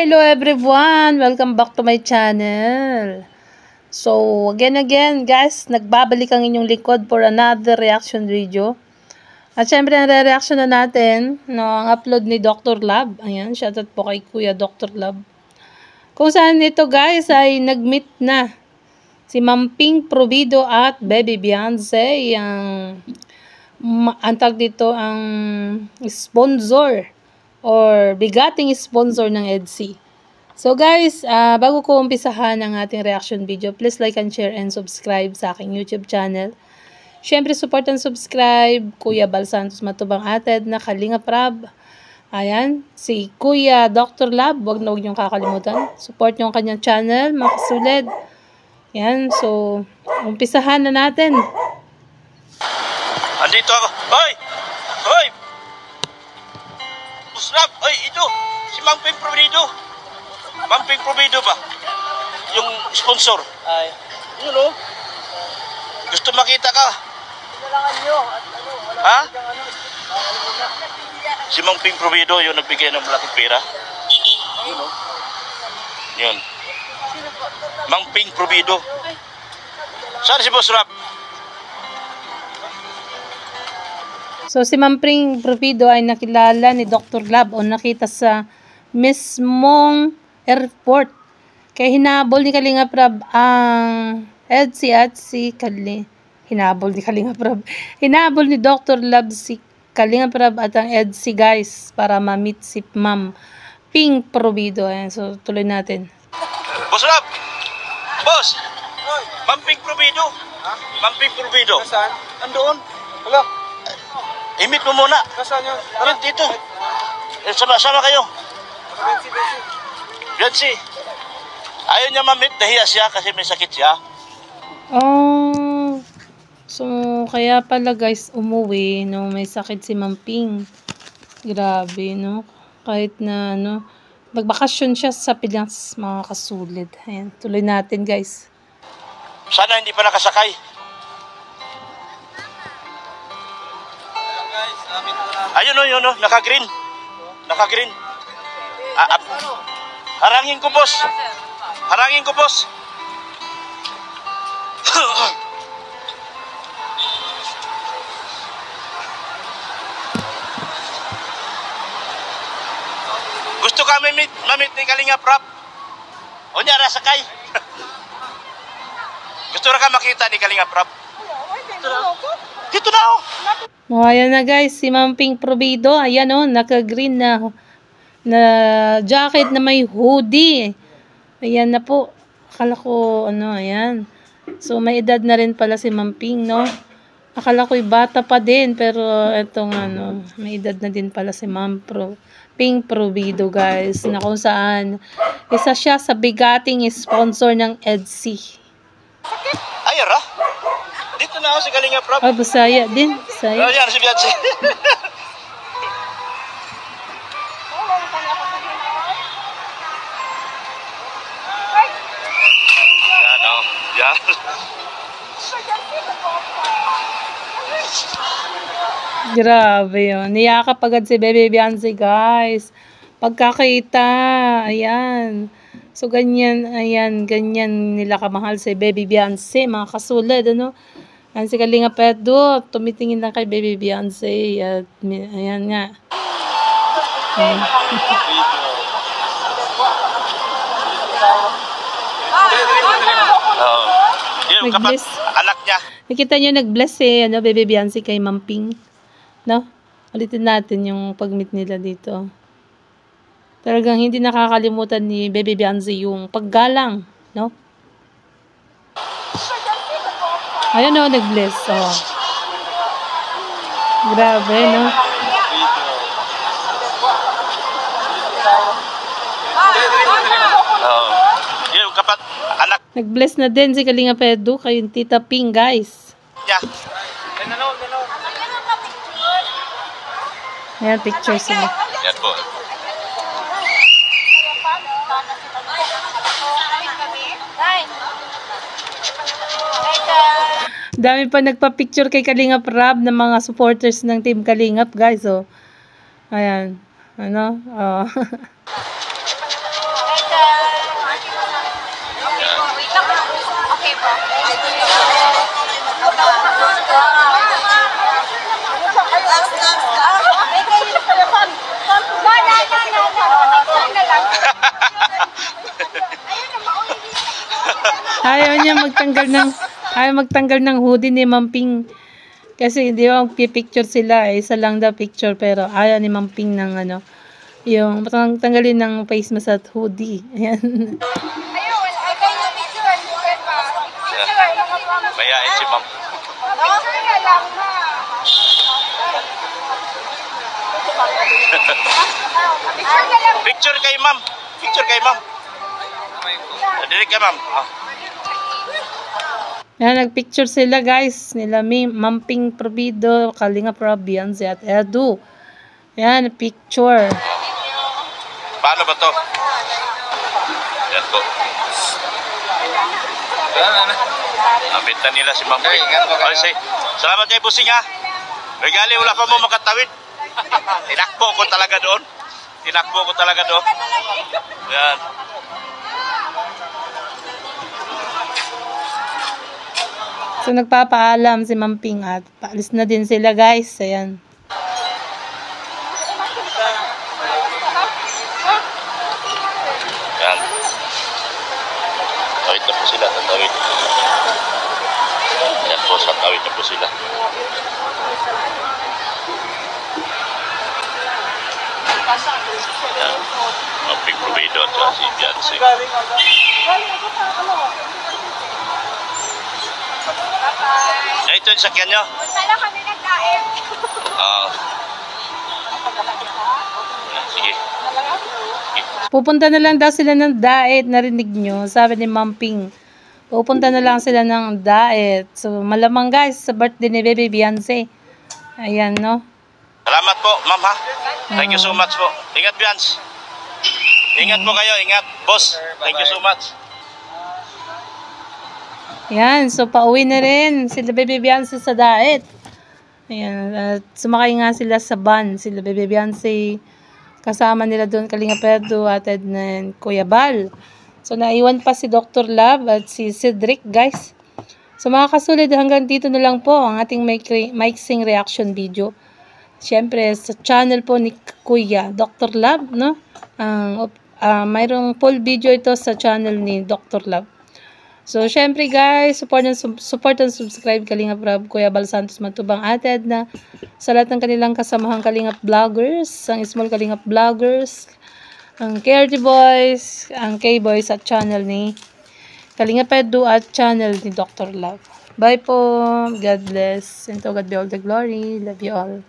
Hello everyone! Welcome back to my channel. So, again guys, nagbabalik ang inyong likod for another reaction video. At syempre, ang re-reaction na natin, ang upload ni Dr. Love. Ayan, shoutout po kay Kuya Dr. Love. Kung saan ito guys ay nag-meet na si Ma'am Ping Provido at Baby Beyonce. Ang tag dito ang sponsor or bigating sponsor ng EDSI. So guys, bago ko umpisahan ang ating reaction video, please like and share and subscribe sa aking YouTube channel. Syempre, support and subscribe Kuya Bal Santos Matubang Ated na Kalingap Rab. Ayan, si Kuya Dr. Love, huwag niyong kakalimutan. Support niyo ang kanyang channel, mga kasulid. Ayan, so umpisahan na natin. Andito ako. Hoy! Hoy! Busrap! Hoy, ito! Si Ma'am Ping Provido. Ma'am Ping Provido ba? Yung sponsor. Ay. Yun o. Gusto makita ka? Kailangan nyo. Ha? Si Ma'am Ping Provido, yung nagbigay ng malaking pera. Yun o. Yun. Ma'am Ping Provido. Saan si Busrap? So, si Ma'am Ping Provido ay nakilala ni Dr. Love o nakita sa mismong airport. Kaya hinabol ni Kalingap Rab ang EDSI hinabol ni Dr. Love si Kalingap Rab at ang EDSI guys para ma-meet si Ma'am Ping Provido. Ayan, so tuloy natin. Boss Rab! Boss! Ma'am Ping Provido! Ma'am Ping Provido! Saan? Andoon? Wala. Imit mo muna. Nasaan yun? Tara, dito. Sama kayo. Beyonce. Ayaw niya mamit. Nahiya siya kasi may sakit siya. Oh. So, kaya pala guys, umuwi. No? May sakit si Ma'am Ping. Grabe, no? Kahit na, nagbakasyon siya sa Pilas, mga kasulid. Ayan, tuloy natin guys. Sana hindi pa nakasakay. Ayun o, naka-green. Naka-green. Harangin ko, boss. Harangin ko, boss. Gusto ka mamit ni Kalingap Rab? O niya, rasakay. Gusto ka makita ni Kalingap Rab? Dito na o. Oh, ayan na guys, si Ma'am Ping Provido, ayan naka-green na jacket na may hoodie. Ayan na po. Akala ko, ayan. So, may edad na rin pala si Ma'am Ping, no? Akala ko'y bata pa din, pero etong may edad na din pala si Ma'am Ping Provido, guys. Na kung saan, isa siya sa bigating sponsor ng EDSI. Ayun, dito na ako si Kalingap Rab. Oh, Bisaya din. Bisaya. Oh, yan si Beyonce. Yan o. Yan. Grabe yun. Niyakap agad si Baby Beyonce, guys. Pagkakita. Ayan. So, ganyan, ayan, ganyan nila kamahal si Baby Beyonce, mga kasulad, Ayan si Kalingap Edo, tumitingin lang kay Baby Beyonce, at ayan nga. Nag-bless. Anak niya. Nakita nyo, nag-bless Baby Beyonce kay Ma'am Ping. Ulitin natin yung pag-meet nila dito. Talagang hindi nakakalimutan ni Baby Beyonce yung paggalang, no? Ayan o, nag-bless. Oh. Grabe, no? Yung kapat, anak. Nag-bless na din si Kalinga Pedro kay Tita Ping, guys. Yeah. Ayan, picture sila. Yan po. Dami pa nagpa-picture kay Kalingap Rab ng mga supporters ng Team Kalingap, guys. Oh. Ayan. Ano? Oh. Okay po. Ayaw magtanggal ng hoodie ni Mamping. Kasi di ba magpipicture sila, isa lang daw picture, pero ayaw ni Mamping ng ano, yung tanggalin ng face mask at hoodie. Ayan. Mayain si ma'am. Picture kay ma'am. Picture kay ma'am. Dili kay ma'am. Yan, nagpicture sila, guys. Nila Mamping Probido, Kalingap Rab, Beyonce at Edu. Yan, picture. Paano ba to? Yan po. Nabitan nila si Ma'am Ping. Salamat kay Busing, ha. Regali, wala pa mo makatawid. Tinakbo ko talaga doon. Yan. So, nagpapaalam si Mamping at paalis na din sila, guys. Ayan. Yan. Tawid na po sila. Tawid. Yan po, sa tawid na po sila. Yan. Mamping Probido at si Beyonce. Ito yung sakyan nyo? Wala kami nagkain. Sige. Pupunta na lang daw sila ng diet, narinig nyo, sabi ni Mamping. Pupunta na lang sila ng diet. So, malamang, guys, sa birthday ni Baby Beyonce. Ayan, no? Salamat po, ma'am, ha? Thank you so much po. Ingat, Beyonce. Ingat po kayo, ingat. Boss, thank you so much. Yan, so pauwi na rin sila Baby Beyonce sa diet. Ayan, at sumakay nga sila sa van, sila Baby Beyonce. Kasama nila doon Kalinga Pedro at Kuya Bal. So naiwan pa si Dr. Love at si Cedric, guys. So mga kasulid, hanggang dito na lang po ang ating mixing reaction video. Siyempre sa channel po ni Kuya Dr. Love, no? Mayroong full video ito sa channel ni Dr. Love. So, syempre guys, support and subscribe Kalingap Rab, Kuya Bal Santos Matubang ated na sa lahat ng kanilang kasamahang Kalingap Vloggers, ang Small Kalingap Vloggers, ang KRT Boys, ang K-Boys at channel ni Kalingap Edu at channel ni Dr. Love. Bye po. God bless. And to God be all the glory. Love you all.